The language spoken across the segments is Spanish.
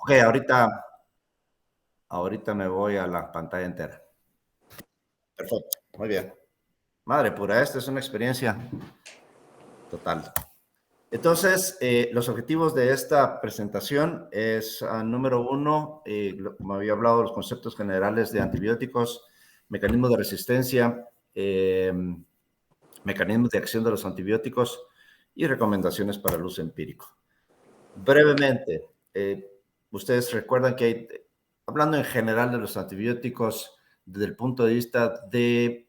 Ok, ahorita me voy a la pantalla entera. Perfecto, muy bien. Madre pura, esta es una experiencia total. Entonces, los objetivos de esta presentación es, número uno, como había hablado, los conceptos generales de antibióticos, mecanismos de resistencia, mecanismos de acción de los antibióticos y recomendaciones para el uso empírico. Brevemente, ustedes recuerdan que hablando en general de los antibióticos desde el punto de vista de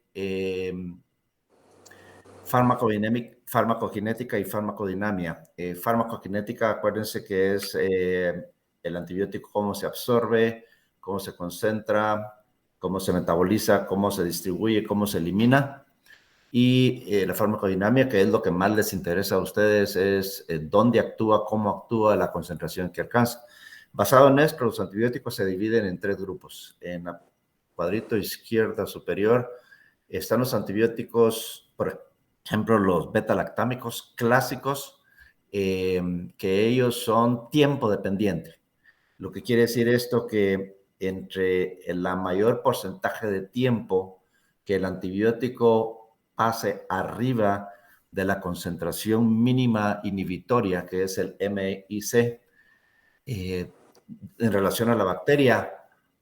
farmacokinética y farmacodinamia. Farmacokinética, acuérdense que es el antibiótico, cómo se absorbe, cómo se concentra, cómo se metaboliza, cómo se distribuye, cómo se elimina. Y la farmacodinamia, que es lo que más les interesa a ustedes, es dónde actúa, cómo actúa, la concentración que alcanza. Basado en esto, los antibióticos se dividen en tres grupos. En el cuadrito izquierda superior están los antibióticos, por ejemplo, los beta-lactámicos clásicos, que ellos son tiempo dependiente. Lo que quiere decir esto que entre la mayor porcentaje de tiempo que el antibiótico pase arriba de la concentración mínima inhibitoria, que es el MIC, en relación a la bacteria,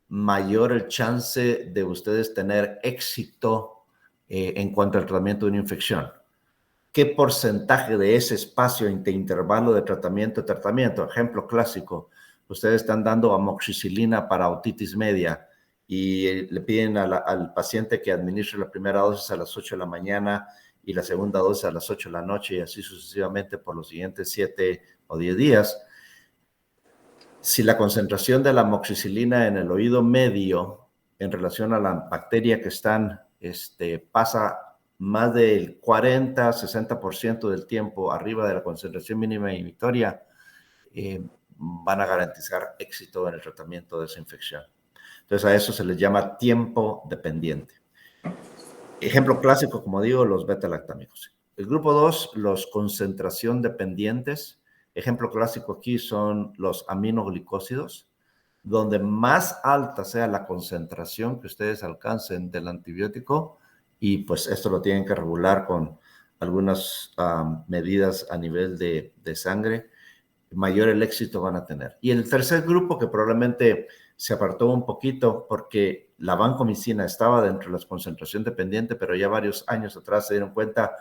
mayor el chance de ustedes tener éxito en cuanto al tratamiento de una infección. ¿Qué porcentaje de ese espacio de intervalo de tratamiento? Ejemplo clásico, ustedes están dando amoxicilina para otitis media y le piden al paciente que administre la primera dosis a las 8 de la mañana y la segunda dosis a las 8 de la noche y así sucesivamente por los siguientes 7 o 10 días. Si la concentración de la amoxicilina en el oído medio en relación a la bacteria que están, pasa más del 40-60% del tiempo arriba de la concentración mínima inhibitoria, van a garantizar éxito en el tratamiento de esa infección. Entonces, a eso se les llama tiempo dependiente. Ejemplo clásico, como digo, los beta-lactámicos. El grupo 2, los concentración dependientes. Ejemplo clásico aquí son los aminoglicósidos, donde más alta sea la concentración que ustedes alcancen del antibiótico, y pues esto lo tienen que regular con algunas medidas a nivel de sangre, mayor el éxito van a tener. Y el tercer grupo, que probablemente se apartó un poquito porque la vancomicina estaba dentro de la concentración dependiente, pero ya varios años atrás se dieron cuenta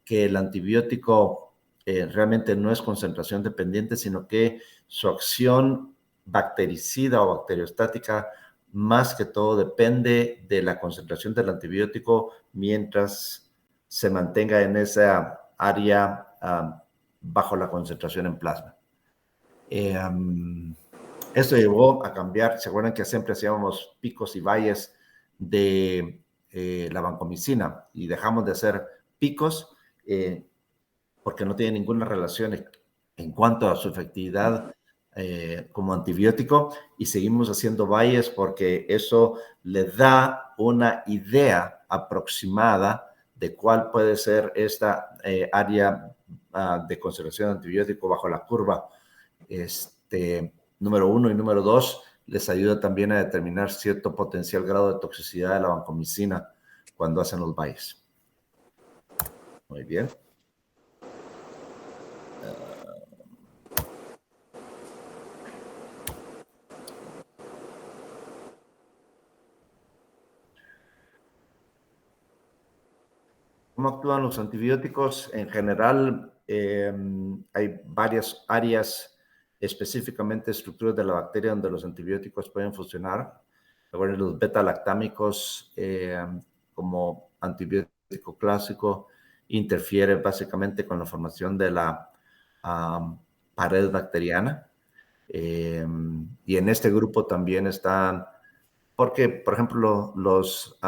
que el antibiótico realmente no es concentración dependiente, sino que su acción bactericida o bacteriostática más que todo depende de la concentración del antibiótico mientras se mantenga en esa área bajo la concentración en plasma. Esto llevó a cambiar. ¿Se acuerdan que siempre hacíamos picos y valles de la vancomicina y dejamos de hacer picos porque no tiene ninguna relación en cuanto a su efectividad como antibiótico, y seguimos haciendo valles porque eso le da una idea aproximada de cuál puede ser esta área de conservación de antibiótico bajo la curva. Número 1 y número 2, les ayuda también a determinar cierto potencial grado de toxicidad de la vancomicina cuando hacen los valles. Muy bien. ¿Cómo actúan los antibióticos? En general, hay varias áreas, específicamente estructuras de la bacteria donde los antibióticos pueden funcionar. Recuerden, los beta-lactámicos, como antibiótico clásico, interfiere básicamente con la formación de la pared bacteriana. Y en este grupo también están, porque, por ejemplo, los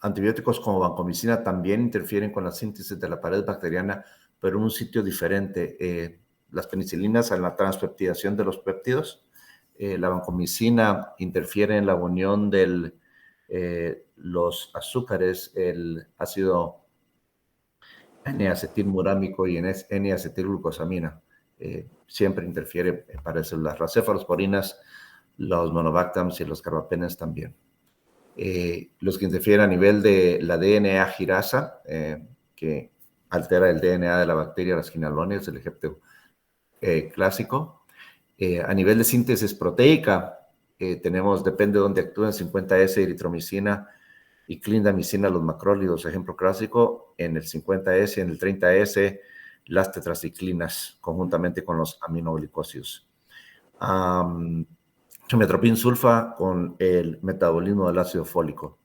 antibióticos como vancomicina también interfieren con la síntesis de la pared bacteriana, pero en un sitio diferente. Las penicilinas en la transpeptidación de los péptidos, la vancomicina interfiere en la unión de los azúcares, el ácido N-acetilmurámico y N-acetilglucosamina. siempre interfiere para células. Las cefalosporinas, los monobactams y los carbapenems también. Los que interfieren a nivel de la DNA girasa, que altera el DNA de la bacteria, las quinolonias, el ejemplo clásico. A nivel de síntesis proteica, tenemos, depende de dónde actúen, 50S, eritromicina y clindamicina, los macrólidos, ejemplo clásico, en el 50S, en el 30S, las tetraciclinas, conjuntamente con los aminoglicósidos. Metropin sulfa con el metabolismo del ácido fólico.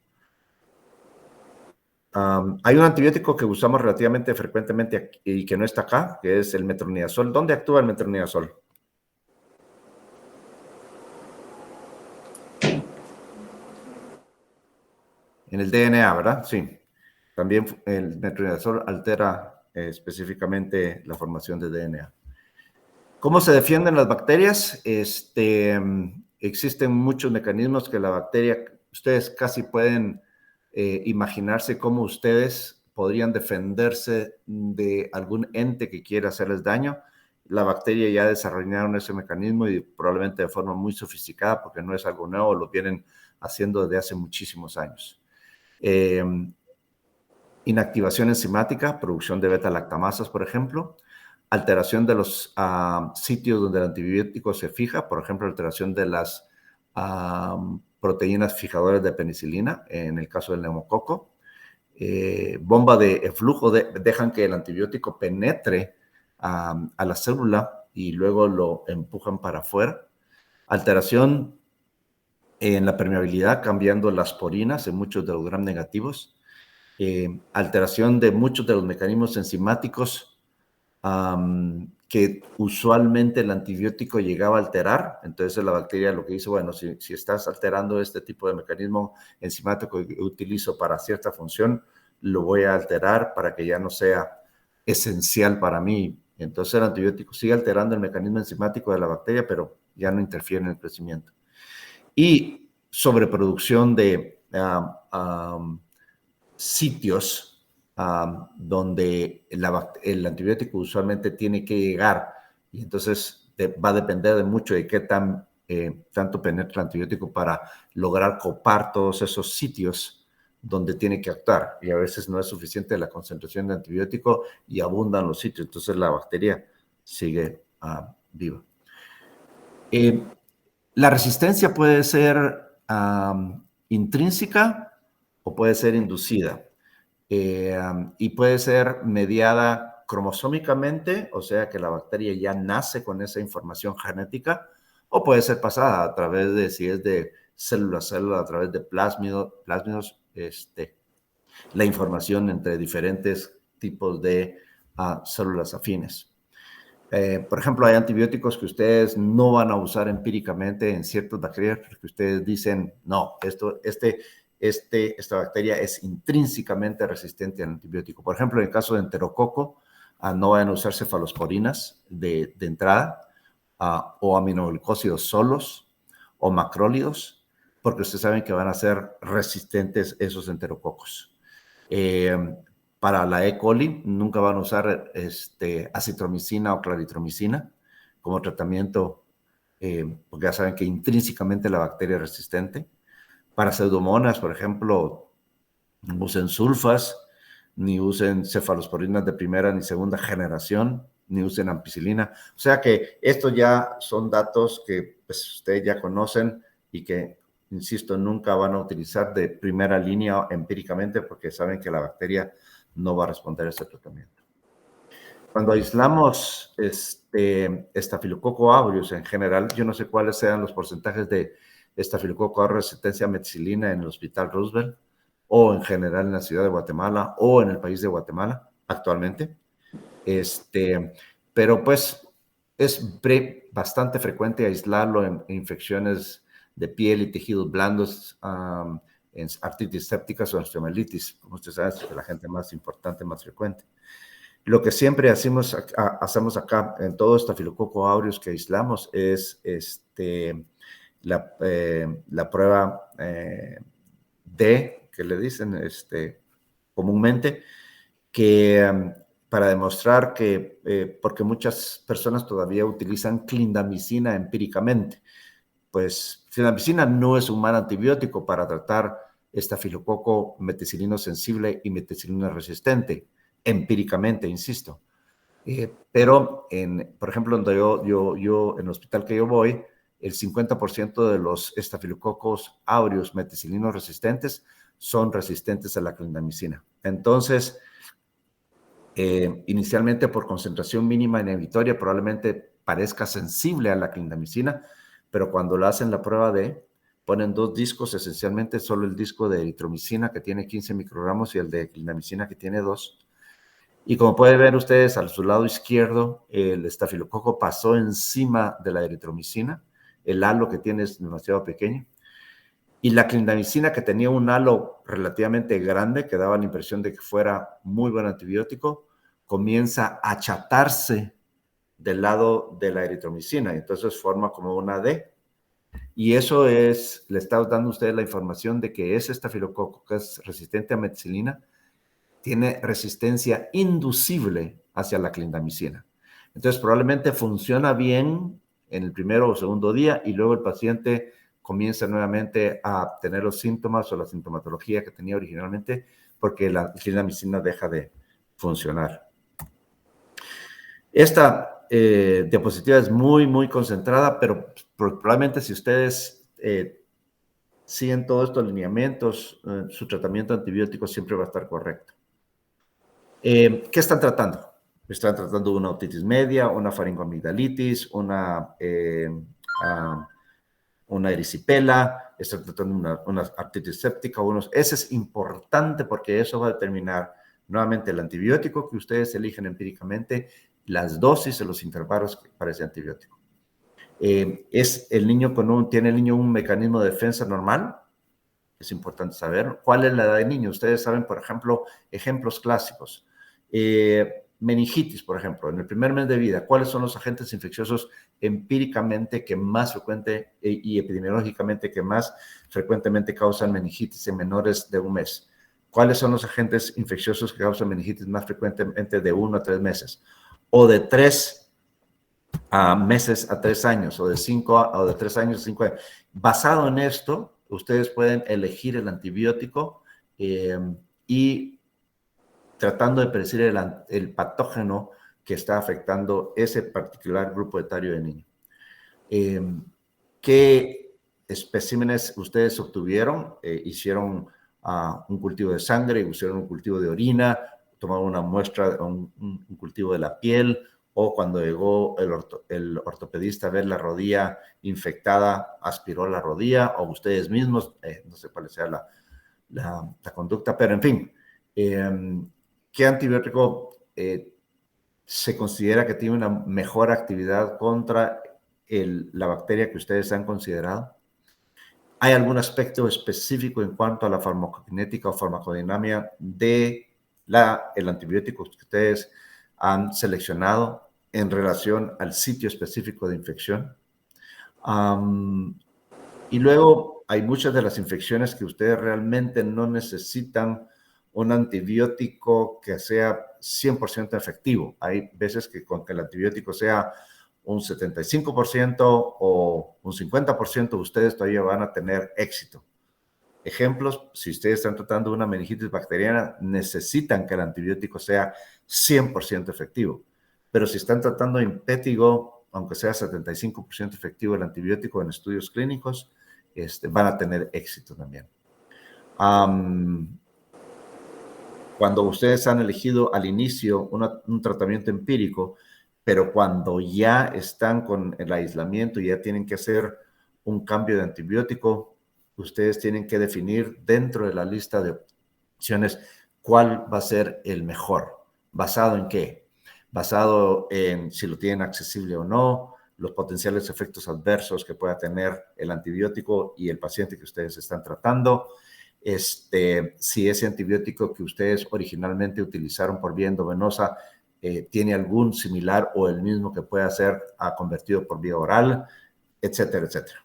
Hay un antibiótico que usamos relativamente frecuentemente y que no está acá, que es el metronidazol. ¿Dónde actúa el metronidazol? En el DNA, ¿verdad? Sí. También el metronidazol altera específicamente la formación de DNA. ¿Cómo se defienden las bacterias? Existen muchos mecanismos que la bacteria, ustedes casi pueden imaginarse cómo ustedes podrían defenderse de algún ente que quiera hacerles daño. La bacteria ya desarrollaron ese mecanismo y probablemente de forma muy sofisticada, porque no es algo nuevo, lo vienen haciendo desde hace muchísimos años. Inactivación enzimática, producción de beta-lactamasas, por ejemplo. Alteración de los sitios donde el antibiótico se fija, por ejemplo, alteración de las proteínas fijadoras de penicilina, en el caso del neumococo. Bomba de flujo, dejan que el antibiótico penetre a la célula y luego lo empujan para afuera. Alteración en la permeabilidad, cambiando las porinas en muchos de los gram negativos. Alteración de muchos de los mecanismos enzimáticos que usualmente el antibiótico llegaba a alterar. Entonces la bacteria lo que dice, bueno, si estás alterando este tipo de mecanismo enzimático que utilizo para cierta función, lo voy a alterar para que ya no sea esencial para mí. Entonces el antibiótico sigue alterando el mecanismo enzimático de la bacteria, pero ya no interfiere en el crecimiento. Y sobreproducción de sitios donde el antibiótico usualmente tiene que llegar, y entonces va a depender de mucho de qué tanto penetra el antibiótico para lograr copar todos esos sitios donde tiene que actuar, y a veces no es suficiente la concentración de antibiótico y abundan los sitios, entonces la bacteria sigue viva. La resistencia puede ser intrínseca o puede ser inducida. Y puede ser mediada cromosómicamente, o sea que la bacteria ya nace con esa información genética, o puede ser pasada a través de, si es de célula a célula, a través de plásmidos, la información entre diferentes tipos de células afines. Por ejemplo, hay antibióticos que ustedes no van a usar empíricamente en ciertas bacterias porque ustedes dicen, no, esta bacteria es intrínsecamente resistente al antibiótico. Por ejemplo, en el caso de enterococo, no van a usar cefalosporinas de entrada, o aminoglicósidos solos, o macrólidos, porque ustedes saben que van a ser resistentes esos enterococos. Para la E. coli nunca van a usar acitromicina o claritromicina como tratamiento, porque ya saben que intrínsecamente la bacteria es resistente. Para pseudomonas, por ejemplo, no usen sulfas, ni usen cefalosporinas de primera ni segunda generación, ni usen ampicilina. O sea que estos ya son datos que pues, ustedes ya conocen y que, insisto, nunca van a utilizar de primera línea empíricamente porque saben que la bacteria no va a responder a este tratamiento. Cuando aislamos Staphylococcus aureus en general, yo no sé cuáles sean los porcentajes de Staphylococcus aureus resistencia a meticilina en el Hospital Roosevelt o en general en la ciudad de Guatemala o en el país de Guatemala actualmente. Pero pues es bastante frecuente aislarlo en infecciones de piel y tejidos blandos, en artritis sépticas o osteomelitis, como ustedes saben, es la gente más importante, más frecuente. Lo que siempre hacemos acá en todo Staphylococcus aureus que aislamos es la prueba D, que le dicen comúnmente, que para demostrar que, porque muchas personas todavía utilizan clindamicina empíricamente. Pues clindamicina no es un mal antibiótico para tratar estafilococo meticilino sensible y meticilina resistente, empíricamente, insisto. Pero, por ejemplo, donde yo, en el hospital que yo voy, el 50% de los estafilococos aureus meticilinos resistentes son resistentes a la clindamicina. Entonces, inicialmente por concentración mínima inhibitoria probablemente parezca sensible a la clindamicina, pero cuando lo hacen la prueba ponen dos discos, esencialmente solo el disco de eritromicina que tiene 15 microgramos y el de clindamicina que tiene 2. Y como pueden ver ustedes, a su lado izquierdo, el estafilococo pasó encima de la eritromicina. El halo que tiene es demasiado pequeño. Y la clindamicina, que tenía un halo relativamente grande, que daba la impresión de que fuera muy buen antibiótico, comienza a achatarse del lado de la eritromicina. Entonces forma como una D. Y eso es, le está dando a ustedes la información de que ese estafilococo, que es resistente a meticilina, tiene resistencia inducible hacia la clindamicina. Entonces, probablemente funciona bien en el primero o segundo día y luego el paciente comienza nuevamente a tener los síntomas o la sintomatología que tenía originalmente porque la clindamicina deja de funcionar. Esta diapositiva es muy, muy concentrada, pero probablemente si ustedes siguen todos estos lineamientos, su tratamiento antibiótico siempre va a estar correcto. ¿Qué están tratando? Están tratando una otitis media, una faringoamigdalitis, una erisipela, están tratando una artritis séptica. Ese es importante porque eso va a determinar nuevamente el antibiótico que ustedes eligen empíricamente, las dosis de los intervalos para ese antibiótico. ¿Tiene el niño un mecanismo de defensa normal? Es importante saber. ¿Cuál es la edad del niño? Ustedes saben, por ejemplo, ejemplos clásicos. Meningitis, por ejemplo, en el primer mes de vida, ¿cuáles son los agentes infecciosos empíricamente que más frecuente y epidemiológicamente que más frecuentemente causan meningitis en menores de un mes? ¿Cuáles son los agentes infecciosos que causan meningitis más frecuentemente de 1 a 3 meses? O de 3 meses a 3 años, o de 3 años a 5 años. Basado en esto, ustedes pueden elegir el antibiótico y tratando de predecir el patógeno que está afectando ese particular grupo etario de niño. ¿Qué especímenes ustedes obtuvieron? Hicieron un cultivo de sangre, hicieron un cultivo de orina, tomaron una muestra, un cultivo de la piel, o cuando llegó el ortopedista a ver la rodilla infectada, aspiró la rodilla, o ustedes mismos, no sé cuál sea la conducta, pero en fin, ¿qué antibiótico se considera que tiene una mejor actividad contra la bacteria que ustedes han considerado? ¿Hay algún aspecto específico en cuanto a la farmacokinética o farmacodinámica del antibiótico que ustedes han seleccionado en relación al sitio específico de infección? Y luego hay muchas de las infecciones que ustedes realmente no necesitan un antibiótico que sea 100% efectivo. Hay veces que con que el antibiótico sea un 75% o un 50%, ustedes todavía van a tener éxito. Ejemplos, si ustedes están tratando una meningitis bacteriana, necesitan que el antibiótico sea 100% efectivo. Pero si están tratando impétigo, aunque sea 75% efectivo el antibiótico en estudios clínicos, van a tener éxito también. Cuando ustedes han elegido al inicio un tratamiento empírico, pero cuando ya están con el aislamiento y ya tienen que hacer un cambio de antibiótico, ustedes tienen que definir dentro de la lista de opciones cuál va a ser el mejor. ¿Basado en qué? Basado en si lo tienen accesible o no, los potenciales efectos adversos que pueda tener el antibiótico y el paciente que ustedes están tratando. Si ese antibiótico que ustedes originalmente utilizaron por vía endovenosa tiene algún similar o el mismo que pueda ser convertido por vía oral, etcétera, etcétera.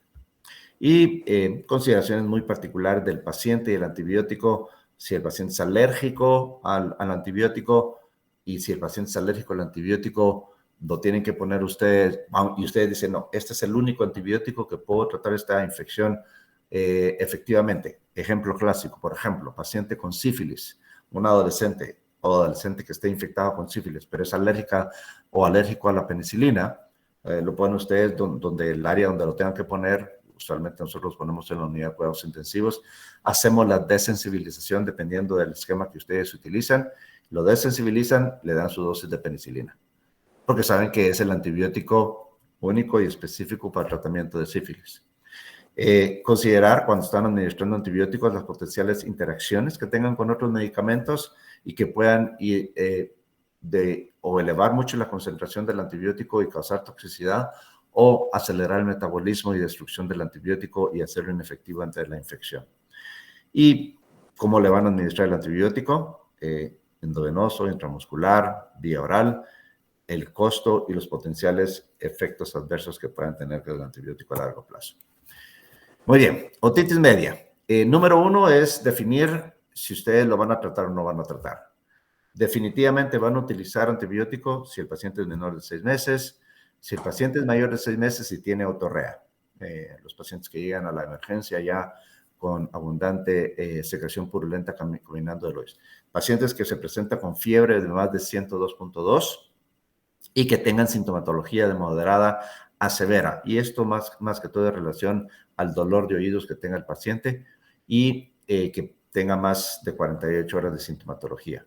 Y consideraciones muy particulares del paciente y el antibiótico, si el paciente es alérgico al antibiótico y si el paciente es alérgico al antibiótico, lo tienen que poner ustedes, y ustedes dicen, no, este es el único antibiótico que puedo tratar esta infección efectivamente. Ejemplo clásico, por ejemplo, paciente con sífilis, un adolescente o adolescente que esté infectado con sífilis, pero es alérgica o alérgico a la penicilina, lo ponen ustedes donde el área donde lo tengan que poner. Usualmente nosotros los ponemos en la unidad de cuidados intensivos. Hacemos la desensibilización dependiendo del esquema que ustedes utilizan. Lo desensibilizan, le dan su dosis de penicilina, porque saben que es el antibiótico único y específico para el tratamiento de sífilis. Considerar cuando están administrando antibióticos las potenciales interacciones que tengan con otros medicamentos y que puedan o elevar mucho la concentración del antibiótico y causar toxicidad, o acelerar el metabolismo y destrucción del antibiótico y hacerlo inefectivo ante la infección. ¿Y cómo le van a administrar el antibiótico? Endovenoso, intramuscular, vía oral, el costo y los potenciales efectos adversos que puedan tener el antibiótico a largo plazo. Muy bien, otitis media. Número 1 es definir si ustedes lo van a tratar o no van a tratar. Definitivamente van a utilizar antibiótico si el paciente es menor de 6 meses, si el paciente es mayor de 6 meses y tiene otorrea. Los pacientes que llegan a la emergencia ya con abundante secreción purulenta caminando de Lois. Pacientes que se presentan con fiebre de más de 102.2 y que tengan sintomatología de moderada a severa. Y esto más que todo en relación al dolor de oídos que tenga el paciente y que tenga más de 48 horas de sintomatología.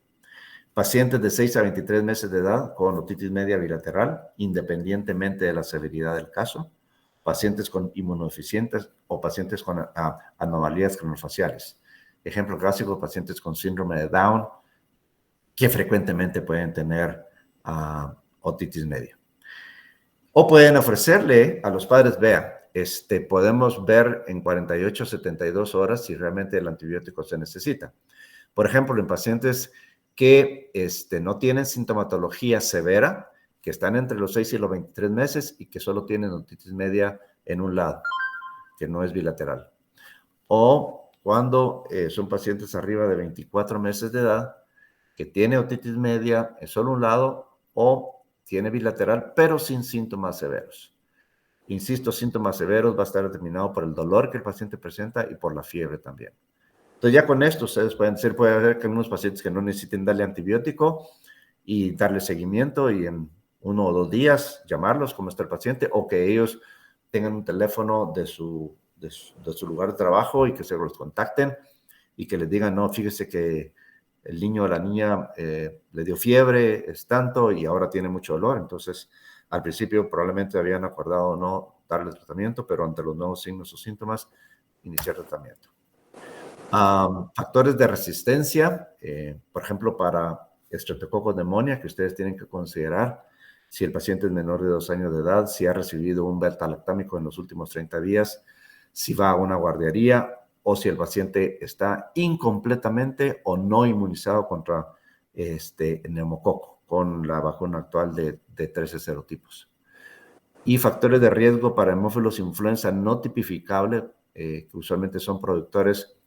Pacientes de 6 a 23 meses de edad con otitis media bilateral, independientemente de la severidad del caso. Pacientes con inmunodeficientes o pacientes con anomalías craneofaciales. Ejemplo clásico, pacientes con síndrome de Down, que frecuentemente pueden tener otitis media. O pueden ofrecerle a los padres, vea, podemos ver en 48 a 72 horas si realmente el antibiótico se necesita. Por ejemplo, en pacientes que no tienen sintomatología severa, que están entre los 6 y los 23 meses y que solo tienen otitis media en un lado, que no es bilateral. O cuando son pacientes arriba de 24 meses de edad, que tiene otitis media en solo un lado o tiene bilateral, pero sin síntomas severos. Insisto, síntomas severos va a estar determinado por el dolor que el paciente presenta y por la fiebre también. Entonces ya con esto ustedes puede haber que algunos pacientes que no necesiten darle antibiótico y darle seguimiento y en 1 o 2 días llamarlos cómo está el paciente, o que ellos tengan un teléfono de su lugar de trabajo y que se los contacten y que les digan, no, fíjese que el niño o la niña le dio fiebre, es tanto y ahora tiene mucho dolor. Entonces, al principio probablemente habían acordado no darle tratamiento, pero ante los nuevos signos o síntomas, iniciar tratamiento. Factores de resistencia, por ejemplo, para Streptococcus pneumoniae, que ustedes tienen que considerar si el paciente es menor de 2 años de edad, si ha recibido un beta-lactámico en los últimos 30 días, si va a una guardería o si el paciente está incompletamente o no inmunizado contra neumococo con la vacuna actual de 13 serotipos. Y factores de riesgo para hemófilos influenza no tipificables, que usualmente son productores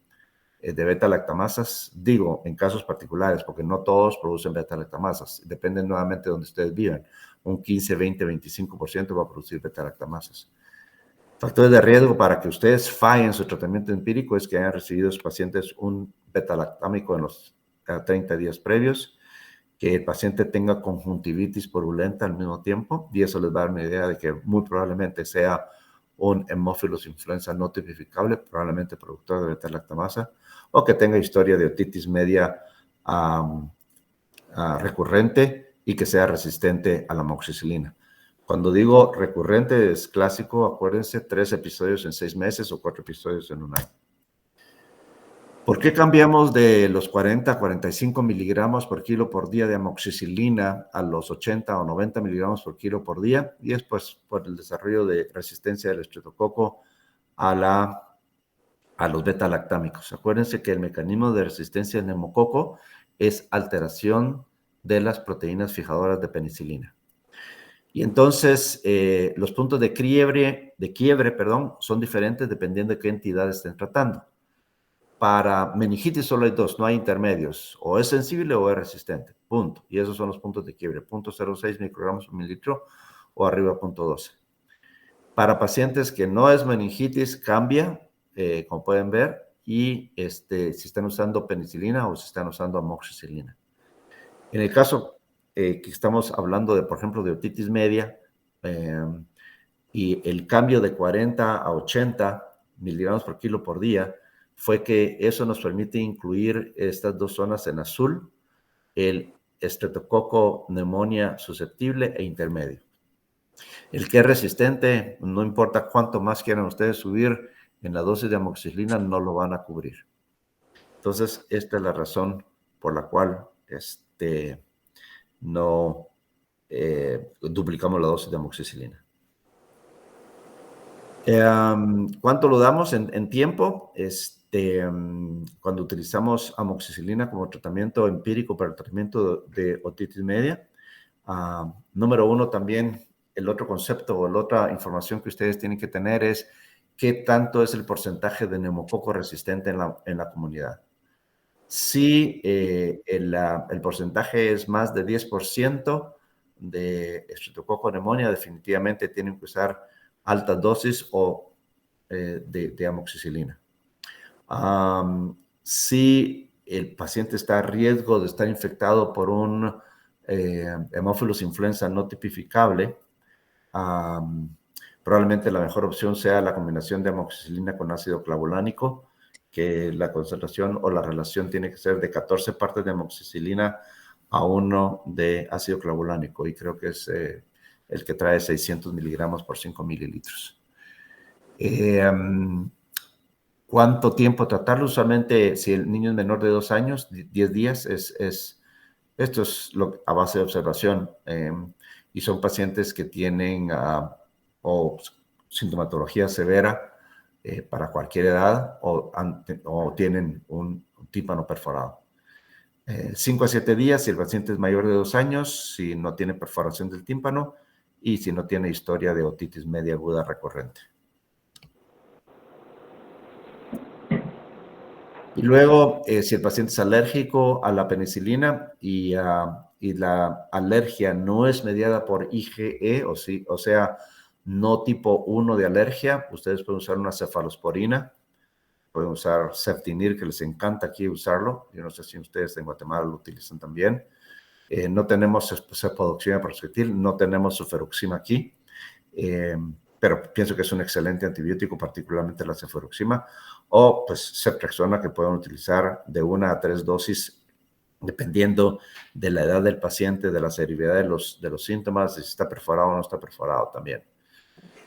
de beta-lactamasas, digo, en casos particulares, porque no todos producen beta-lactamasas, depende nuevamente de donde ustedes vivan, un 15, 20, 25% va a producir beta-lactamasas. Factores de riesgo para que ustedes fallen su tratamiento empírico es que hayan recibido los pacientes un beta-lactámico en los 30 días previos, que el paciente tenga conjuntivitis purulenta al mismo tiempo, y eso les va a dar una idea de que muy probablemente sea un hemófilos influenza no tipificable, probablemente productor de beta-lactamasa, o que tenga historia de otitis media recurrente y que sea resistente a la amoxicilina. Cuando digo recurrente es clásico, acuérdense, 3 episodios en 6 meses o 4 episodios en un año. ¿Por qué cambiamos de los 40 a 45 miligramos por kilo por día de amoxicilina a los 80 o 90 miligramos por kilo por día? Y es pues por el desarrollo de resistencia del estreptococo a los beta-lactámicos. Acuérdense que el mecanismo de resistencia del neumococo es alteración de las proteínas fijadoras de penicilina. Y entonces los puntos de quiebre, son diferentes dependiendo de qué entidad estén tratando. para meningitis solo hay dos, no hay intermedios. O es sensible o es resistente. Punto. Y esos son los puntos de quiebre. 0.06 microgramos por mililitro o arriba 0.12. Para pacientes que no es meningitis, cambia, como pueden ver, y si están usando penicilina o si están usando amoxicilina. En el caso que estamos hablando de, por ejemplo, de otitis media, y el cambio de 40 a 80 miligramos por kilo por día, fue que eso nos permite incluir estas dos zonas en azul, el estreptococo pneumonia susceptible e intermedio. El que es resistente, no importa cuánto más quieran ustedes subir en la dosis de amoxicilina, no lo van a cubrir. Entonces, esta es la razón por la cual no duplicamos la dosis de amoxicilina. ¿Cuánto lo damos en tiempo? Cuando utilizamos amoxicilina como tratamiento empírico para el tratamiento de otitis media, número uno también, el otro concepto o la otra información que ustedes tienen que tener es qué tanto es el porcentaje de neumococo resistente en la comunidad. Si el porcentaje es más de 10% de Streptococcus pneumoniae, definitivamente tienen que usar altas dosis o de amoxicilina. Si el paciente está a riesgo de estar infectado por un Haemophilus influenza no tipificable, probablemente la mejor opción sea la combinación de amoxicilina con ácido clavulánico, que la concentración o la relación tiene que ser de 14 partes de amoxicilina a 1 de ácido clavulánico, y creo que es el que trae 600 miligramos por 5 mililitros. ¿Cuánto tiempo tratarlo? Usualmente, si el niño es menor de 2 años, 10 días, esto es a base de observación, y son pacientes que tienen sintomatología severa para cualquier edad o tienen un tímpano perforado. 5 a 7 días si el paciente es mayor de 2 años, si no tiene perforación del tímpano y si no tiene historia de otitis media aguda recurrente. Y luego, si el paciente es alérgico a la penicilina y la alergia no es mediada por IgE, o sea, no tipo 1 de alergia, ustedes pueden usar una cefalosporina, pueden usar Ceftinir, que les encanta aquí usarlo. Yo no sé si ustedes en Guatemala lo utilizan también. No tenemos cefodoxima proxetil, no tenemos suferoxima aquí, pero pienso que es un excelente antibiótico, particularmente la cefuroxima, o pues ceftriaxona, que pueden utilizar de 1 a 3 dosis, dependiendo de la edad del paciente, de la severidad de los síntomas, de si está perforado o no está perforado también.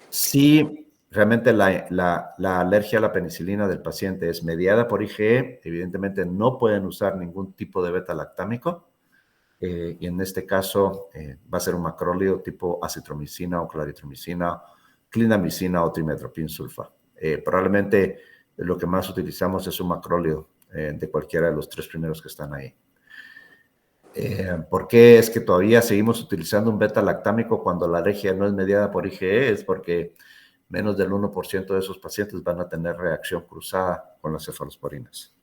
Si realmente la alergia a la penicilina del paciente es mediada por IgE, evidentemente no pueden usar ningún tipo de beta-lactámico, y en este caso va a ser un macrólido tipo acitromicina o claritromicina, clindamicina o trimethoprim sulfa. Probablemente lo que más utilizamos es un macrólido de cualquiera de los 3 primeros que están ahí. ¿Por qué es que todavía seguimos utilizando un beta-lactámico cuando la alergia no es mediada por IgE? Es porque menos del 1% de esos pacientes van a tener reacción cruzada con las cefalosporinas.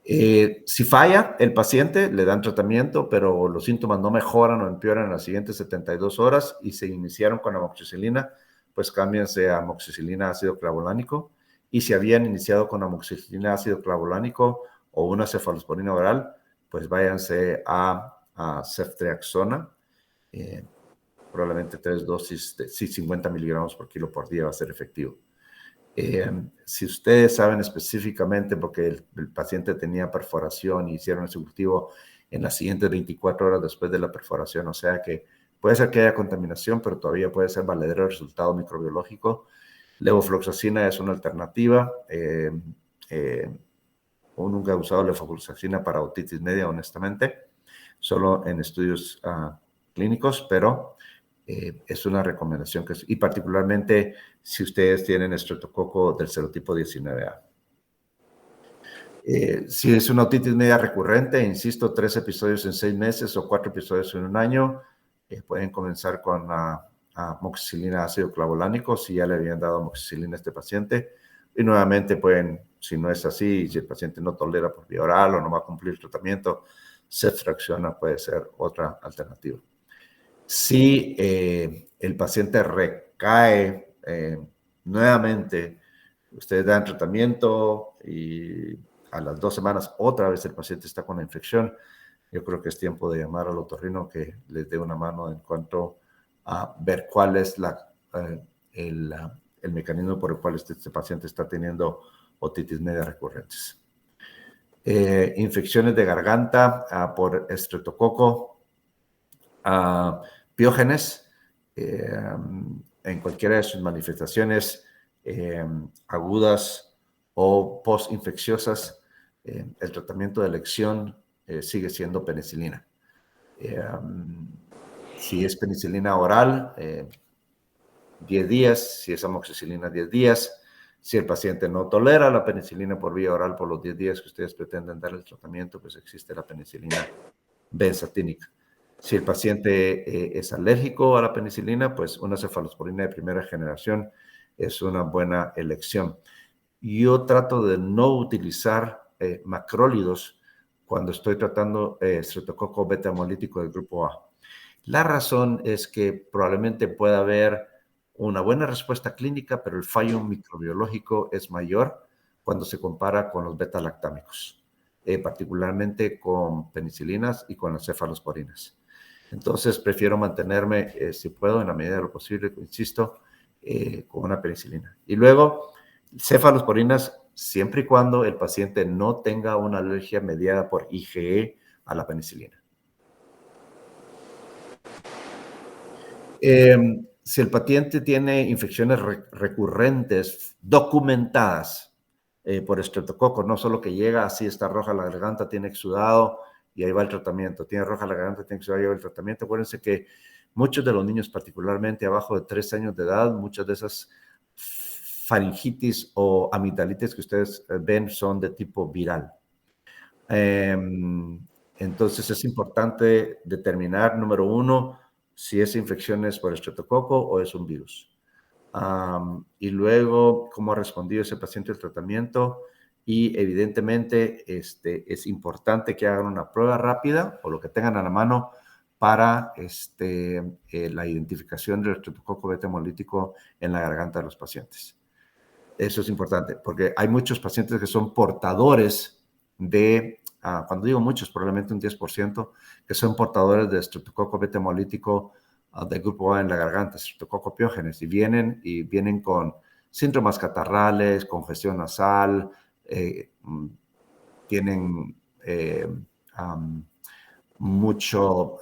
Si falla el paciente, le dan tratamiento, pero los síntomas no mejoran o empeoran en las siguientes 72 horas y se iniciaron con amoxicilina, pues cámbiense a amoxicilina ácido clavulánico. Y si habían iniciado con amoxicilina ácido clavulánico o una cefalosporina oral, pues váyanse a ceftriaxona. Probablemente 3 dosis de 50 miligramos por kilo por día va a ser efectivo. Si ustedes saben específicamente, porque el paciente tenía perforación y hicieron ese cultivo en las siguientes 24 horas después de la perforación, o sea que puede ser que haya contaminación, pero todavía puede ser valedero el resultado microbiológico. Levofloxacina es una alternativa. Nunca he usado levofloxacina para otitis media, honestamente, solo en estudios clínicos, pero es una recomendación y particularmente si ustedes tienen estreptococo del serotipo 19A. Si es una otitis media recurrente, insisto, 3 episodios en 6 meses o 4 episodios en 1 año, pueden comenzar con amoxicilina ácido clavulánico si ya le habían dado amoxicilina a este paciente, Y nuevamente pueden, si no es así, si el paciente no tolera por vía oral o no va a cumplir el tratamiento, se fracciona, puede ser otra alternativa. Si el paciente recae nuevamente, ustedes dan tratamiento y a las 2 semanas otra vez el paciente está con la infección, yo creo que es tiempo de llamar al otorrino que les dé una mano en cuanto a ver cuál es el mecanismo por el cual este paciente está teniendo otitis media recurrentes. Infecciones de garganta por estreptococo, Piógenes, en cualquiera de sus manifestaciones agudas o postinfecciosas, el tratamiento de elección sigue siendo penicilina. Si es penicilina oral, 10 días, si es amoxicilina, 10 días. Si el paciente no tolera la penicilina por vía oral por los 10 días que ustedes pretenden dar el tratamiento, pues existe la penicilina benzatínica. Si el paciente es alérgico a la penicilina, pues una cefalosporina de primera generación es una buena elección. Yo trato de no utilizar macrólidos cuando estoy tratando estreptococo beta hemolítico del grupo A. La razón es que probablemente pueda haber una buena respuesta clínica, pero el fallo microbiológico es mayor cuando se compara con los beta-lactámicos, particularmente con penicilinas y con las cefalosporinas. Entonces, prefiero mantenerme, si puedo, en la medida de lo posible, insisto, con una penicilina. Y luego, cefalosporinas, siempre y cuando el paciente no tenga una alergia mediada por IgE a la penicilina. Si el paciente tiene infecciones recurrentes documentadas por estreptococo, no solo que llega así, está roja la garganta, tiene exudado y ahí va el tratamiento, tiene roja la garganta, tiene exudado y ahí va el tratamiento. Acuérdense que muchos de los niños, particularmente abajo de 3 años de edad, muchas de esas faringitis o amigdalitis que ustedes ven son de tipo viral. Entonces es importante determinar, número 1, si esa infección es por estreptococo o es un virus. Y luego, cómo ha respondido ese paciente al tratamiento. Y evidentemente es importante que hagan una prueba rápida o lo que tengan a la mano para la identificación del estreptococo beta hemolítico en la garganta de los pacientes. Eso es importante porque hay muchos pacientes que son portadores de, cuando digo muchos, probablemente un 10%, que son portadores de estreptococo beta hemolítico del grupo A en la garganta, estreptococo piógenes, y vienen con síntomas catarrales, congestión nasal, tienen mucho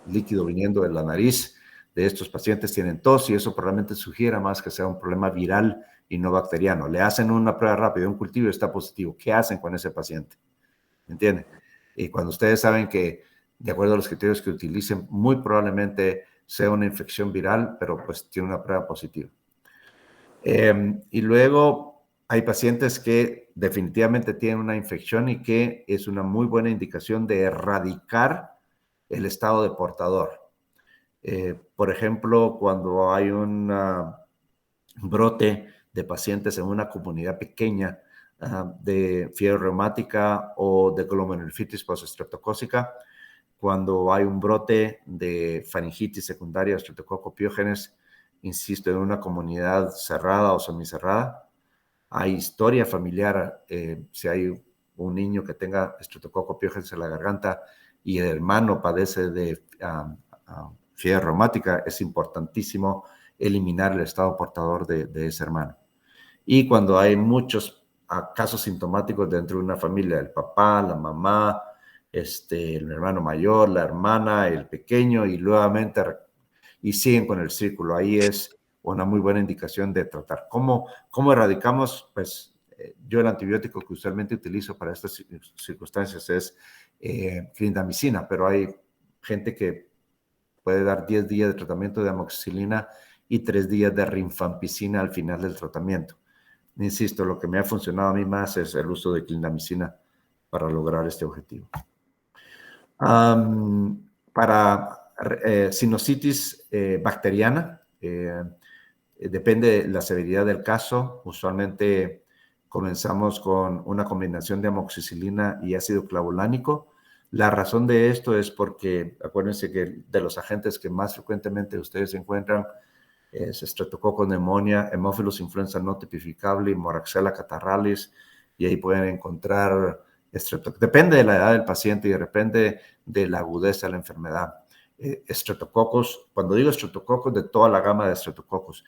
líquido viniendo de la nariz. De estos pacientes tienen tos y eso probablemente sugiera más que sea un problema viral y no bacteriano. Le hacen una prueba rápida, un cultivo y está positivo. ¿Qué hacen con ese paciente? ¿Entienden? Y cuando ustedes saben que, de acuerdo a los criterios que utilicen, muy probablemente sea una infección viral, pero pues tiene una prueba positiva. Y luego hay pacientes que definitivamente tienen una infección y que es una muy buena indicación de erradicar el estado de portador. Por ejemplo, cuando hay un brote de pacientes en una comunidad pequeña de fiebre reumática o de glomerulitis postestreptocócica, cuando hay un brote de faringitis secundaria, estreptococo piógenes, insisto, en una comunidad cerrada o semicerrada, hay historia familiar, si hay un niño que tenga estreptococo piógenes en la garganta y el hermano padece de fiebre reumática, es importantísimo eliminar el estado portador de ese hermano. Y cuando hay muchos casos sintomáticos dentro de una familia, el papá, la mamá, el hermano mayor, la hermana, el pequeño, y nuevamente, y siguen con el círculo, ahí es una muy buena indicación de tratar. ¿Cómo erradicamos? Pues yo el antibiótico que usualmente utilizo para estas circunstancias es clindamicina, pero hay gente que puede dar 10 días de tratamiento de amoxicilina y 3 días de rifampicina al final del tratamiento. Insisto, lo que me ha funcionado a mí más es el uso de clindamicina para lograr este objetivo. Para sinusitis bacteriana, Depende de la severidad del caso. Usualmente comenzamos con una combinación de amoxicilina y ácido clavulánico. La razón de esto es porque, acuérdense que de los agentes que más frecuentemente ustedes encuentran es Streptococcus pneumonia, Haemophilus influenza no tipificable y Moraxella catarrhalis, y ahí pueden encontrar depende de la edad del paciente y depende de la agudeza de la enfermedad. Streptococcus, cuando digo Streptococcus, de toda la gama de Streptococcus,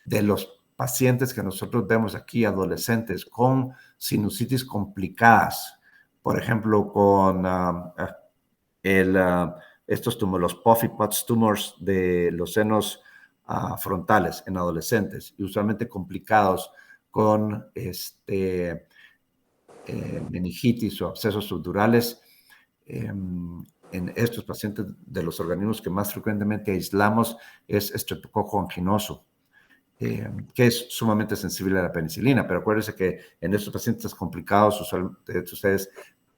de los pacientes que nosotros vemos aquí, adolescentes con sinusitis complicadas, por ejemplo, con estos tumores, los Puffy Potts tumors de los senos frontales en adolescentes, y usualmente complicados con meningitis o abscesos subdurales. En estos pacientes, de los organismos que más frecuentemente aislamos es Streptococcus anginoso, que es sumamente sensible a la penicilina, pero acuérdense que en estos pacientes complicados usualmente ustedes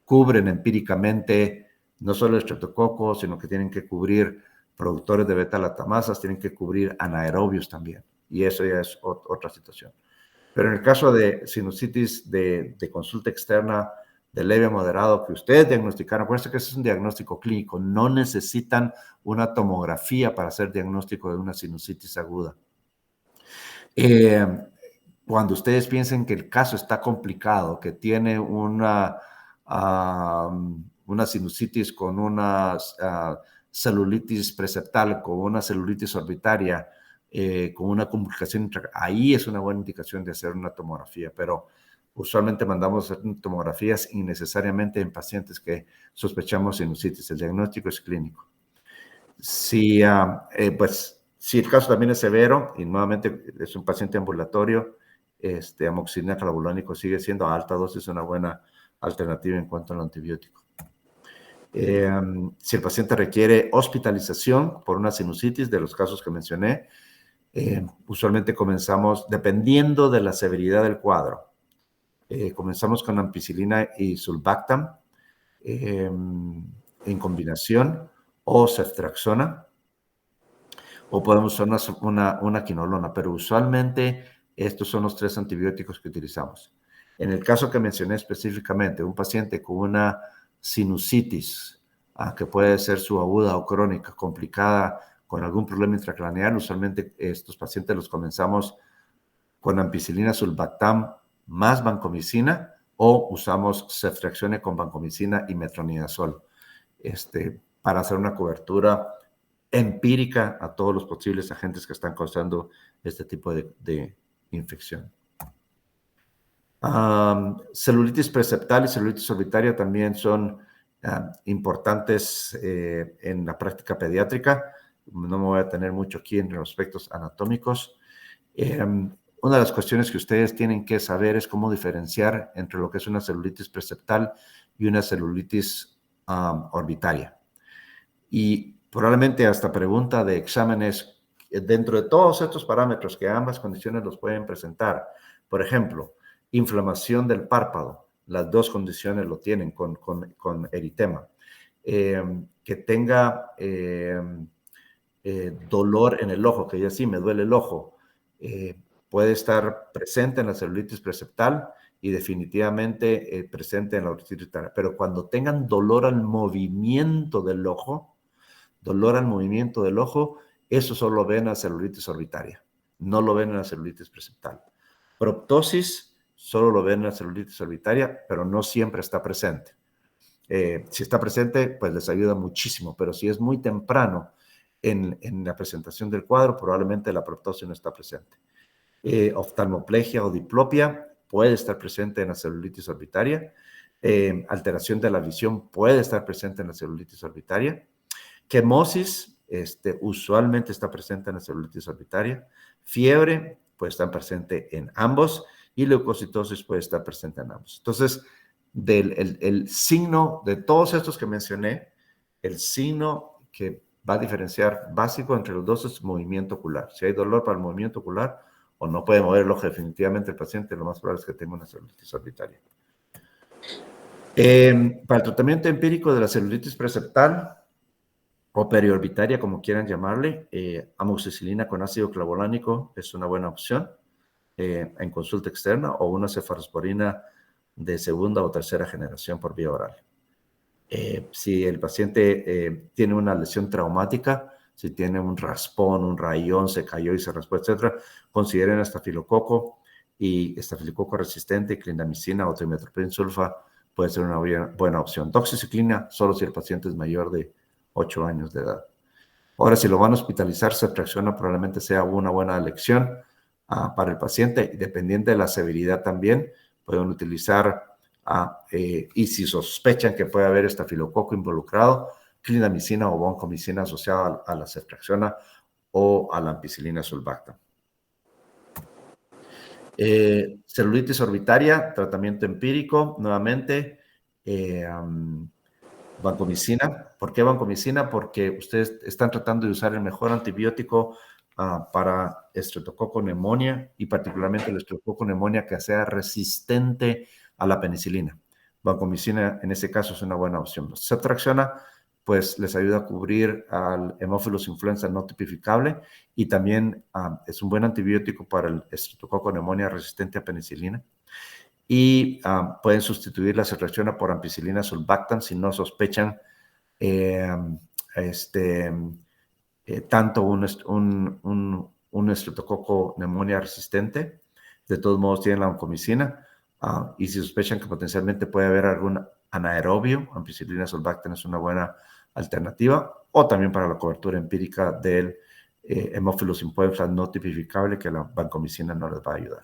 cubren empíricamente no solo el estreptococo, sino que tienen que cubrir productores de beta-lactamases, tienen que cubrir anaerobios también, y eso ya es otra situación. Pero en el caso de sinusitis de consulta externa de leve a moderado que ustedes diagnosticaron, acuérdense que ese es un diagnóstico clínico, no necesitan una tomografía para hacer diagnóstico de una sinusitis aguda. Cuando ustedes piensen que el caso está complicado, que tiene una sinusitis con una celulitis preseptal, con una celulitis orbitaria, con una complicación, ahí es una buena indicación de hacer una tomografía, pero usualmente mandamos hacer tomografías innecesariamente en pacientes que sospechamos sinusitis. El diagnóstico es clínico. Si, si el caso también es severo y nuevamente es un paciente ambulatorio, amoxicilina clavulánico sigue siendo a alta dosis una buena alternativa en cuanto al antibiótico. Si el paciente requiere hospitalización por una sinusitis, de los casos que mencioné, usualmente comenzamos, dependiendo de la severidad del cuadro, comenzamos con ampicilina y sulbactam en combinación, o ceftriaxona, o podemos usar una quinolona, pero usualmente estos son los 3 antibióticos que utilizamos. En el caso que mencioné específicamente, un paciente con una sinusitis, que puede ser subaguda o crónica, complicada, con algún problema intracraneal, usualmente estos pacientes los comenzamos con ampicilina, sulbactam más vancomicina, o usamos ceftriaxone con vancomicina y metronidazol, para hacer una cobertura empírica a todos los posibles agentes que están causando este tipo de infección. Celulitis preseptal y celulitis orbitaria también son importantes en la práctica pediátrica. No me voy a tener mucho aquí en los aspectos anatómicos. Una de las cuestiones que ustedes tienen que saber es cómo diferenciar entre lo que es una celulitis preseptal y una celulitis orbitaria. Y probablemente hasta pregunta de exámenes dentro de todos estos parámetros que ambas condiciones los pueden presentar. Por ejemplo, inflamación del párpado. Las dos condiciones lo tienen con eritema. Que tenga dolor en el ojo, que ya sí me duele el ojo. Puede estar presente en la celulitis preseptal y definitivamente presente en la orbitaria orbitaria. Pero cuando tengan dolor al movimiento del ojo, eso solo lo ven en la celulitis orbitaria, no lo ven en la celulitis preseptal. Proptosis solo lo ven en la celulitis orbitaria, pero no siempre está presente. Si está presente, pues les ayuda muchísimo, pero si es muy temprano en la presentación del cuadro, probablemente la proptosis no está presente. Oftalmoplegia o diplopia puede estar presente en la celulitis orbitaria. Alteración de la visión puede estar presente en la celulitis orbitaria. Quemosis usualmente está presente en la celulitis orbitaria. Fiebre puede estar presente en ambos y leucocitosis puede estar presente en ambos. Entonces, el signo de todos estos que mencioné, el signo que va a diferenciar básico entre los dos es movimiento ocular. Si hay dolor para el movimiento ocular o no puede mover el ojo definitivamente el paciente, lo más probable es que tenga una celulitis orbitaria. Para el tratamiento empírico de la celulitis preseptal, o periorbitaria, como quieran llamarle. Amoxicilina con ácido clavulánico es una buena opción en consulta externa, o una cefalosporina de segunda o tercera generación por vía oral. Si el paciente tiene una lesión traumática, si tiene un raspón, un rayón, se cayó y se raspó, etcétera, consideren estafilococo y estafilococo resistente, clindamicina o trimethoprim sulfa puede ser una buena opción. Doxiciclina solo si el paciente es mayor de 8 años de edad. Ahora, si lo van a hospitalizar, ceftriaxona probablemente sea una buena elección para el paciente, y dependiente de la severidad también, pueden utilizar, y si sospechan que puede haber estafilococo involucrado, clindamicina o vancomicina asociada a la ceftriaxona o a la ampicilina sulbactam. Celulitis orbitaria, tratamiento empírico, nuevamente, vancomicina. ¿Por qué vancomicina? Porque ustedes están tratando de usar el mejor antibiótico para Streptococcus pneumoniae, y particularmente el Streptococcus pneumoniae que sea resistente a la penicilina. Vancomicina en ese caso es una buena opción. Ceftriaxona pues les ayuda a cubrir al Haemophilus influenza no tipificable, y también es un buen antibiótico para el Streptococcus pneumoniae resistente a penicilina. Y pueden sustituir la ceftriaxona por ampicilina sulbactam si no sospechan tanto un estreptococo neumonía resistente. De todos modos tienen la vancomicina, y si sospechan que potencialmente puede haber algún anaerobio, ampicilina sulbactam es una buena alternativa, o también para la cobertura empírica del Haemophilus influenza no tipificable, que la vancomicina no les va a ayudar.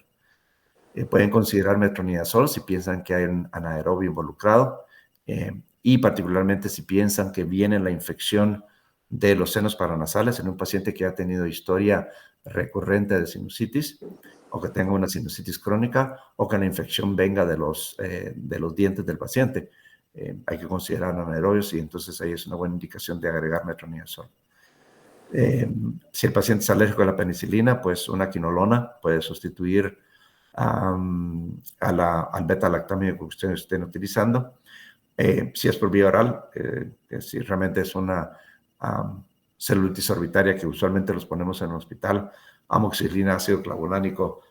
Pueden considerar metronidazol si piensan que hay un anaerobio involucrado, y particularmente si piensan que viene la infección de los senos paranasales en un paciente que ha tenido historia recurrente de sinusitis, o que tenga una sinusitis crónica, o que la infección venga de los dientes del paciente. Hay que considerar anaerobios, y entonces ahí es una buena indicación de agregar metronidazol. Si el paciente es alérgico a la penicilina, pues una quinolona puede sustituir al beta-lactamida que ustedes estén utilizando. Si es por vía oral, si realmente es una celulitis orbitaria, que usualmente los ponemos en el hospital, amoxicilina, ácido clavulánico,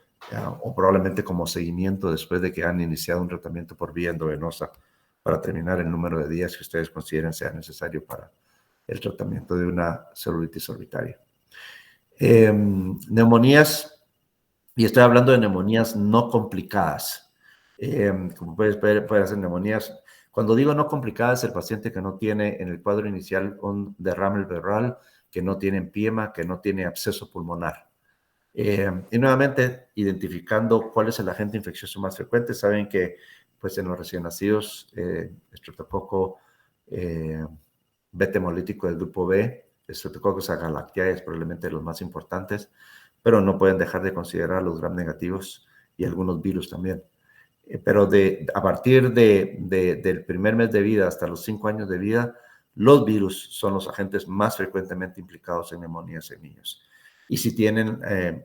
o probablemente como seguimiento después de que han iniciado un tratamiento por vía endovenosa, para terminar el número de días que ustedes consideren sea necesario para el tratamiento de una celulitis orbitaria. Neumonías, y estoy hablando de neumonías no complicadas. Como puede ser neumonías. Cuando digo no complicadas, el paciente que no tiene en el cuadro inicial un derrame alveolar, que no tiene empiema, que no tiene absceso pulmonar. Y nuevamente, identificando cuál es el agente infeccioso más frecuente. Saben que pues, en los recién nacidos, estreptococo beta hemolítico del grupo B, Streptococcus agalactiae es probablemente de los más importantes, pero no pueden dejar de considerar los gram negativos y algunos virus también. Pero a partir del primer mes de vida hasta los 5 años de vida, los virus son los agentes más frecuentemente implicados en neumonías en niños. Y si tienen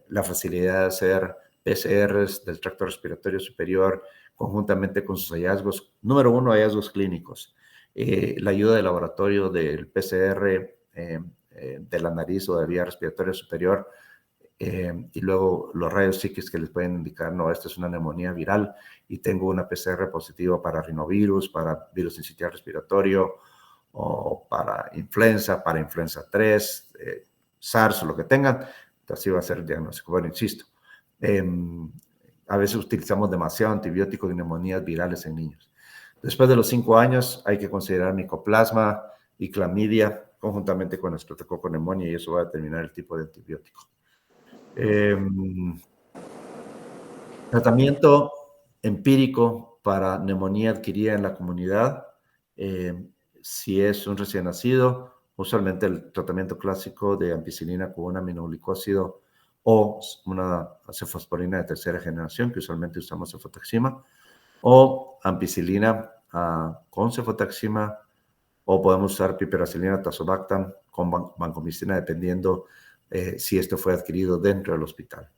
la facilidad de hacer PCRs del tracto respiratorio superior conjuntamente con sus hallazgos, número 1, hallazgos clínicos, la ayuda del laboratorio del PCR de la nariz o de vía respiratoria superior, y luego los rayos X que les pueden indicar, no, esta es una neumonía viral y tengo una PCR positiva para rinovirus, para virus sincitial respiratorio, o para influenza 3, SARS o lo que tengan, así va a ser el diagnóstico. Bueno, insisto, a veces utilizamos demasiado antibiótico de neumonías virales en niños. Después de los 5 años hay que considerar micoplasma y clamidia conjuntamente con Streptococcus pneumoniae, y eso va a determinar el tipo de antibiótico. Tratamiento empírico para neumonía adquirida en la comunidad. Si es un recién nacido, usualmente el tratamiento clásico de ampicilina con un aminoglicósido o una cefalosporina de tercera generación, que usualmente usamos cefotaxima, o ampicilina con cefotaxima, o podemos usar piperacilina tazobactam con vancomicina, dependiendo si esto fue adquirido dentro del hospital.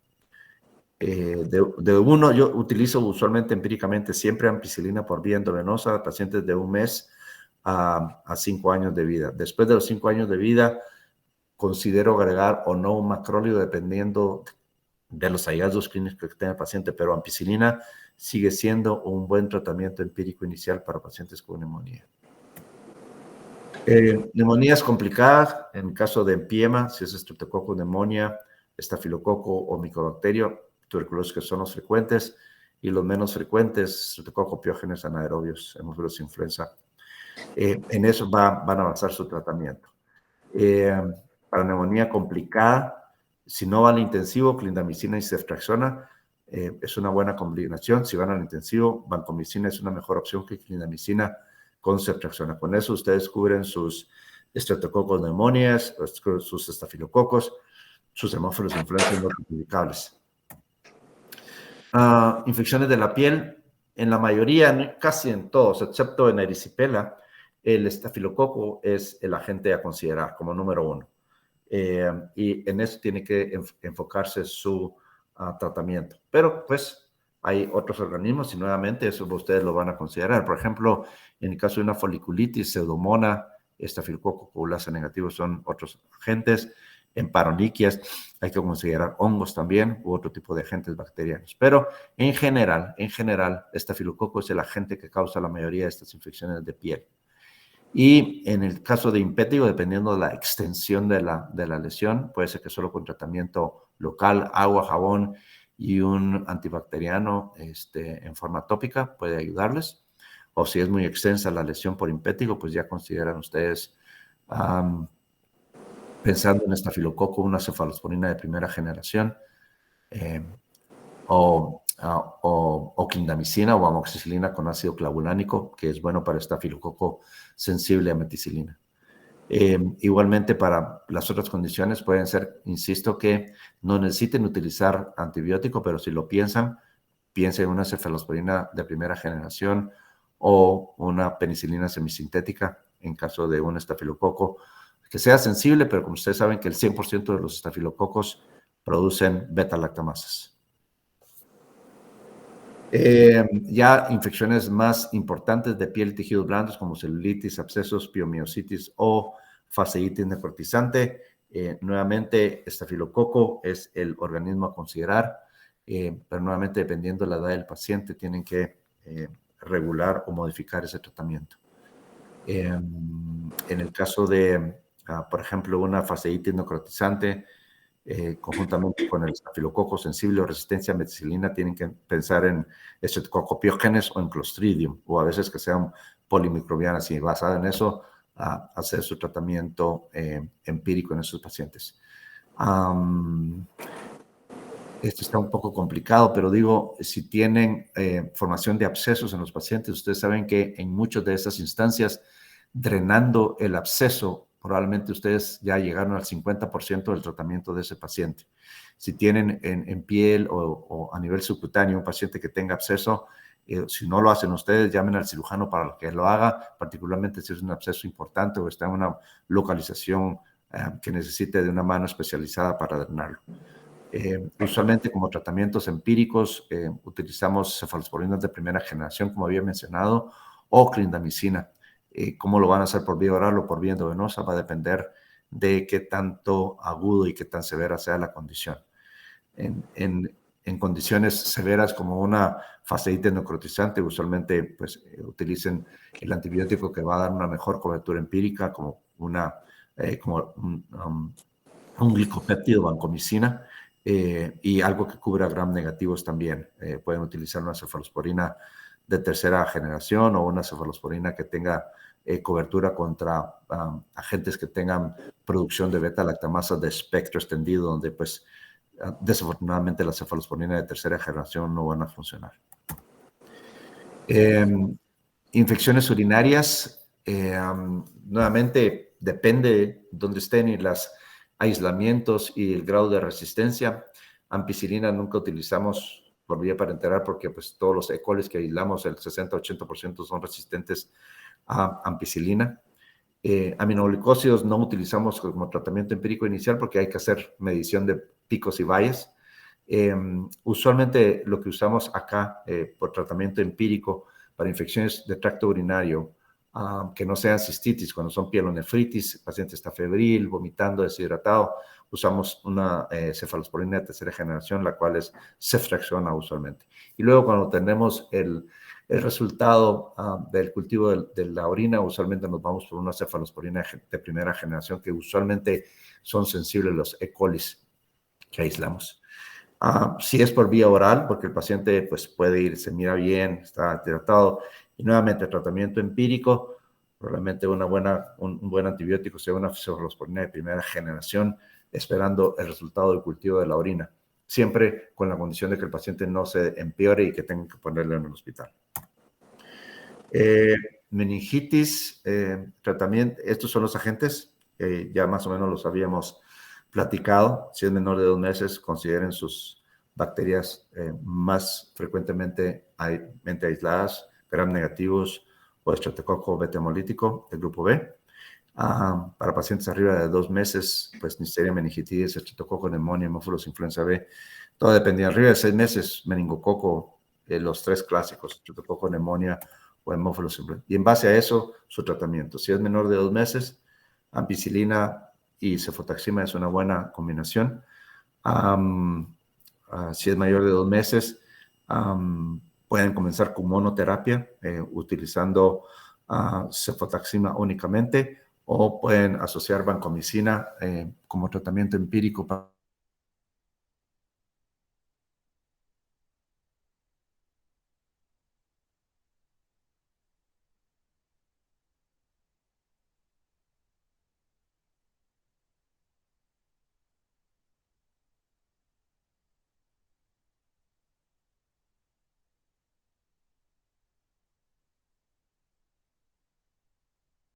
Yo utilizo usualmente empíricamente siempre ampicilina por vía endovenosa a pacientes de 1 mes a 5 años de vida. Después de los 5 años de vida, considero agregar o no un macrolio dependiendo de los hallazgos clínicos que tenga el paciente, pero ampicilina sigue siendo un buen tratamiento empírico inicial para pacientes con neumonía. Neumonías complicadas, en caso de empiema, si es estreptococo, neumonía, estafilococo o micobacterio, tuberculosis, que son los frecuentes, y los menos frecuentes, estreptococo, piógenes, anaerobios, hemófilos, influenza. En eso van a avanzar su tratamiento. Para neumonía complicada, si no van al intensivo, clindamicina y ceftriaxona es una buena combinación. Si van al intensivo, vancomicina es una mejor opción que clindamicina con ceftriaxona. Con eso ustedes cubren sus estreptococos neumonias, sus estafilococos, sus hemófilos influenza no notificables. Infecciones de la piel, en la mayoría, casi en todos, excepto en erisipela, el estafilococo es el agente a considerar como número 1. Y en eso tiene que enfocarse su tratamiento. Pero pues hay otros organismos y nuevamente eso ustedes lo van a considerar. Por ejemplo, en el caso de una foliculitis, pseudomonas, estafilococo, coagulasa negativo son otros agentes. En paroniquias hay que considerar hongos también u otro tipo de agentes bacterianos. Pero en general, estafilococo es el agente que causa la mayoría de estas infecciones de piel. Y en el caso de impétigo, dependiendo de la extensión de la lesión, puede ser que solo con tratamiento local, agua, jabón y un antibacteriano en forma tópica puede ayudarles. O si es muy extensa la lesión por impétigo, pues ya consideran ustedes, pensando en estafilococo, una cefalosporina de primera generación, o clindamicina o amoxicilina con ácido clavulánico, que es bueno para estafilococo sensible a meticilina. Igualmente para las otras condiciones pueden ser, insisto, que no necesiten utilizar antibiótico, pero si lo piensen en una cefalosporina de primera generación o una penicilina semisintética en caso de un estafilococo que sea sensible, pero como ustedes saben que el 100% de los estafilococos producen beta-lactamasas. Ya infecciones más importantes de piel y tejidos blandos como celulitis, abscesos, piomiositis o fasciitis necrotizante. Nuevamente, estafilococo es el organismo a considerar, pero nuevamente dependiendo de la edad del paciente tienen que regular o modificar ese tratamiento. En el caso de, por ejemplo, una fasciitis necrotizante, conjuntamente con el estafilococo sensible o resistencia a meticilina, tienen que pensar en estreptococcus o en Clostridium, o a veces que sean polimicrobianas, y basada en eso, hacer su tratamiento empírico en esos pacientes. Esto está un poco complicado, pero digo, si tienen formación de abscesos en los pacientes, ustedes saben que en muchas de estas instancias, drenando el absceso, probablemente ustedes ya llegaron al 50% del tratamiento de ese paciente. Si tienen en piel o a nivel subcutáneo un paciente que tenga absceso, si no lo hacen ustedes, llamen al cirujano para que lo haga, particularmente si es un absceso importante o está en una localización que necesite de una mano especializada para drenarlo. Usualmente como tratamientos empíricos utilizamos cefalosporinas de primera generación, como había mencionado, o clindamicina. ¿Cómo lo van a hacer por vía oral o por vía endovenosa? Va a depender de qué tanto agudo y qué tan severa sea la condición. En condiciones severas como una fasciitis necrotizante, usualmente pues, utilicen el antibiótico que va a dar una mejor cobertura empírica, como un glicopéptido vancomicina, y algo que cubra gram negativos también. Pueden utilizar una cefalosporina de tercera generación o una cefalosporina que tenga cobertura contra agentes que tengan producción de beta-lactamasas de espectro extendido, donde pues desafortunadamente la cefalosporina de tercera generación no van a funcionar. Infecciones urinarias, nuevamente depende de dónde estén y los aislamientos y el grado de resistencia. Ampicilina nunca utilizamos por vía parenteral porque pues, todos los E. coli que aislamos, el 60-80% son resistentes a ampicilina. Aminoglicósidos no utilizamos como tratamiento empírico inicial porque hay que hacer medición de picos y valles. Usualmente lo que usamos acá por tratamiento empírico para infecciones de tracto urinario que no sean cistitis. Cuando son pielonefritis, el paciente está febril, vomitando, deshidratado, usamos una cefalosporina de tercera generación, la cual es ceftriaxona usualmente. Y luego cuando tenemos el resultado del cultivo de la orina, usualmente nos vamos por una cefalosporina de primera generación, que usualmente son sensibles a los E. coli que aislamos. Si es por vía oral, porque el paciente pues, puede ir, se mira bien, está hidratado, y nuevamente tratamiento empírico, probablemente un buen antibiótico sea una cefalosporina de primera generación, esperando el resultado del cultivo de la orina, siempre con la condición de que el paciente no se empeore y que tengan que ponerle en el hospital. Meningitis, tratamiento, estos son los agentes, ya más o menos los habíamos platicado. Si es menor de 2 meses, consideren sus bacterias más frecuentemente aisladas, gram negativos o estreptococo beta hemolítico del grupo B. Para pacientes arriba de 2 meses, pues Neisseria meningitis, estreptococo, neumonía, hemófilos, influenza B, todo dependía. Arriba de 6 meses, meningococo, los 3 clásicos, estreptococo, neumonía o hemófilos influenza. Y en base a eso, su tratamiento. Si es menor de 2 meses, ampicilina y cefotaxima es una buena combinación. Si es mayor de 2 meses, pueden comenzar con monoterapia utilizando cefotaxima únicamente, o pueden asociar vancomicina como tratamiento empírico para